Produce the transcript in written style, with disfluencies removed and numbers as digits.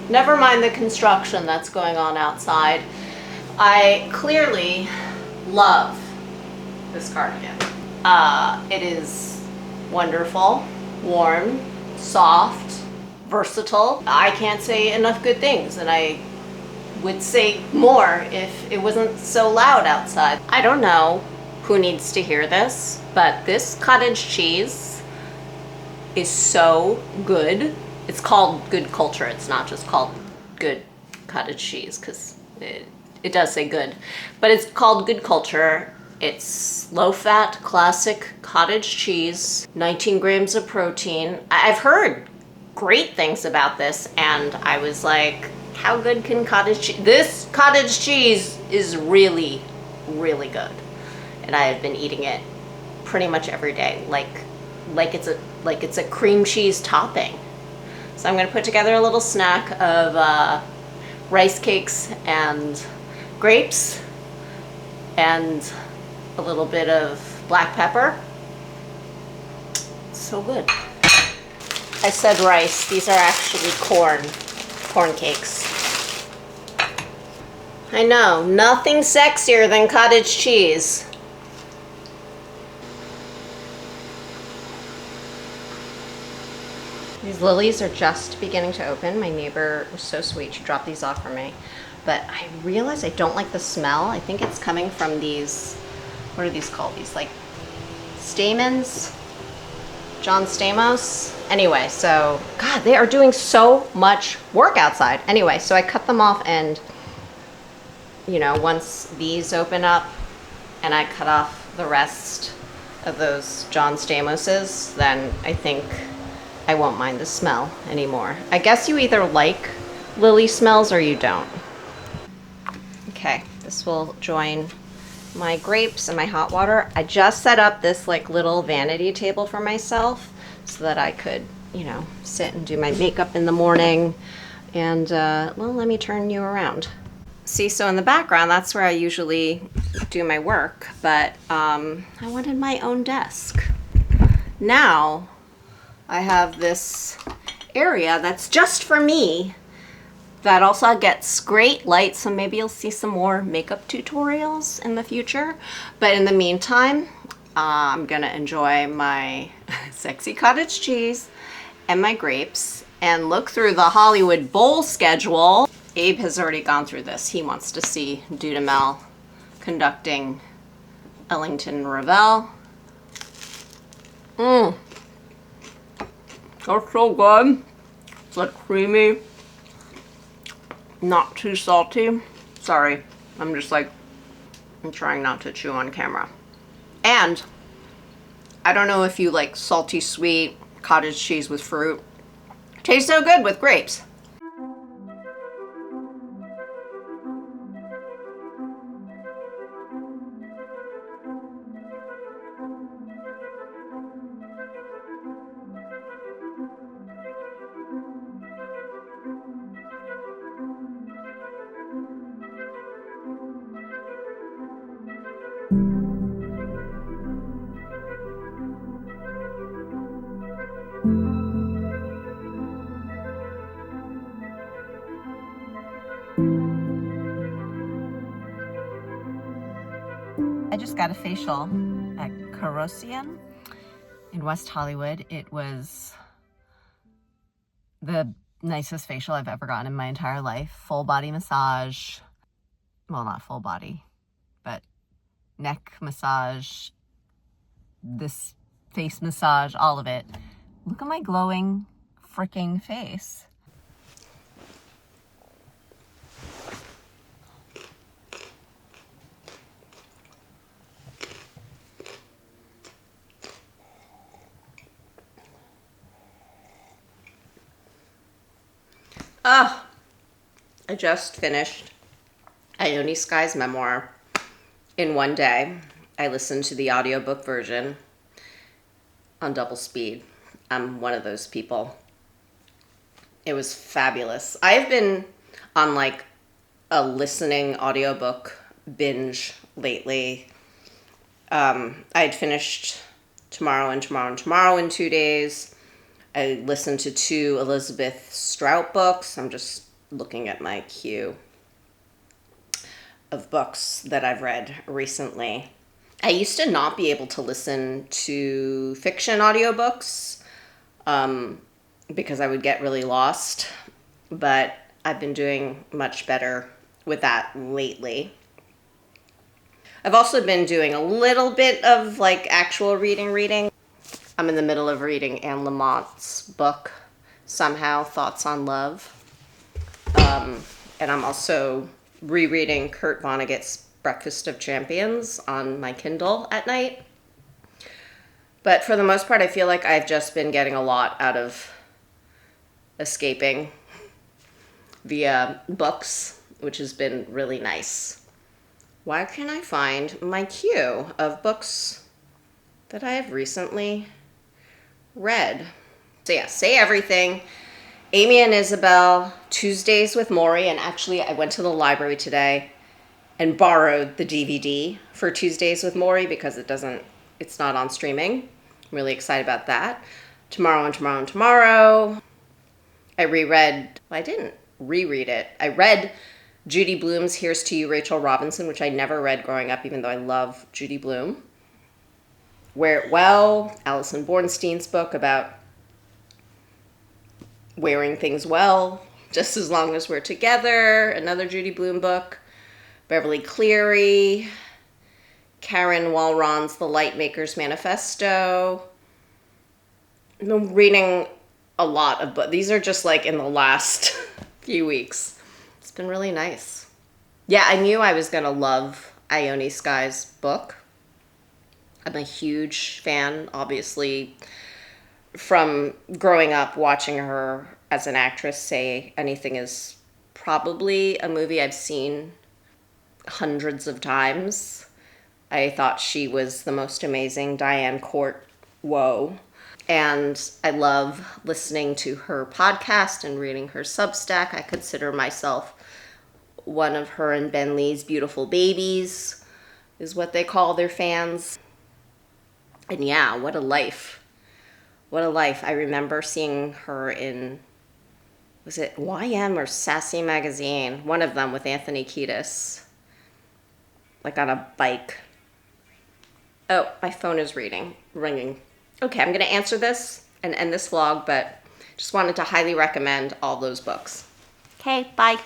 Never mind the construction that's going on outside. I clearly love this cardigan. It is wonderful, warm, soft, versatile. I can't say enough good things, and I would say more if it wasn't so loud outside. I don't know who needs to hear this, but this cottage cheese is so good. It's called Good Culture. It's not just called Good Cottage Cheese, because it does say good, but it's called Good Culture. It's low-fat, classic cottage cheese, 19 grams of protein. I've heard great things about this, and I was like, how good can cottage cheese? This cottage cheese is really, really good. And I have been eating it pretty much every day, like it's a cream cheese topping. So I'm gonna put together a little snack of rice cakes and grapes and a little bit of black pepper. So good. I said rice. These are actually corn cakes. I know, nothing sexier than cottage cheese. These lilies are just beginning to open. My neighbor was so sweet. She dropped these off for me. But I realized I don't like the smell. I think it's coming from these, what are these called? These like stamens? John Stamos. Anyway, so, God, they are doing so much work outside. Anyway, so I cut them off, and, you know, once these open up and I cut off the rest of those John Stamoses, then I think I won't mind the smell anymore. I guess you either like lily smells or you don't. Okay, this will join my grapes and my hot water. I just set up this like little vanity table for myself so that I could, you know, sit and do my makeup in the morning. And well, let me turn you around. See, so in the background, that's where I usually do my work, but I wanted my own desk. Now I have this area that's just for me that also gets great light, so maybe you'll see some more makeup tutorials in the future. But in the meantime, I'm gonna enjoy my sexy cottage cheese and my grapes and look through the Hollywood Bowl schedule. Abe has already gone through this. He wants to see Dudamel conducting Ellington Ravel. That's so good. It's like creamy, not too salty. Sorry, I'm trying not to chew on camera. And I don't know if you like salty sweet cottage cheese with fruit. Tastes so good with grapes. I just got a facial at Carosian in West Hollywood. It was the nicest facial I've ever gotten in my entire life. Full body massage. Well, not full body, but neck massage, this face massage, all of it. Look at my glowing freaking face. Ah, I just finished Ione Skye's memoir in one day. I listened to the audiobook version on double speed. I'm one of those people. It was fabulous. I've been on like a listening audiobook binge lately. I'd finished Tomorrow and Tomorrow and Tomorrow in 2 days. I listened to 2 Elizabeth Strout books. I'm just looking at my queue of books that I've read recently. I used to not be able to listen to fiction audiobooks because I would get really lost, but I've been doing much better with that lately. I've also been doing a little bit of like actual reading. I'm in the middle of reading Anne Lamont's book, Somehow, Thoughts on Love. And I'm also rereading Kurt Vonnegut's Breakfast of Champions on my Kindle at night. But for the most part, I feel like I've just been getting a lot out of escaping via books, which has been really nice. Why can't I find my queue of books that I have recently read? So yeah, Say Everything, Amy and Isabel, Tuesdays with Morrie, and actually I went to the library today and borrowed the DVD for Tuesdays with Morrie because it's not on streaming. I'm really excited about that. Tomorrow. I didn't reread it. I read Judy Blume's Here's to You, Rachel Robinson, which I never read growing up, even though I love Judy Blume. Wear It Well, Alison Bornstein's book about wearing things well, just as long as we're together, another Judy Blume book. Beverly Cleary, Karen Walron's The Lightmaker's Manifesto. I've been reading a lot of books. These are just like in the last few weeks. It's been really nice. Yeah, I knew I was going to love Ione Skye's book. I'm a huge fan, obviously, from growing up watching her as an actress. Say Anything is probably a movie I've seen hundreds of times. I thought she was the most amazing Diane Court. Whoa. And I love listening to her podcast and reading her Substack. I consider myself one of her and Ben Lee's beautiful babies, is what they call their fans. And yeah, what a life. What a life. I remember seeing her in, was it YM or Sassy Magazine? One of them with Anthony Kiedis. Like on a bike. Oh, my phone is ringing. Okay, I'm going to answer this and end this vlog, but just wanted to highly recommend all those books. Okay, bye.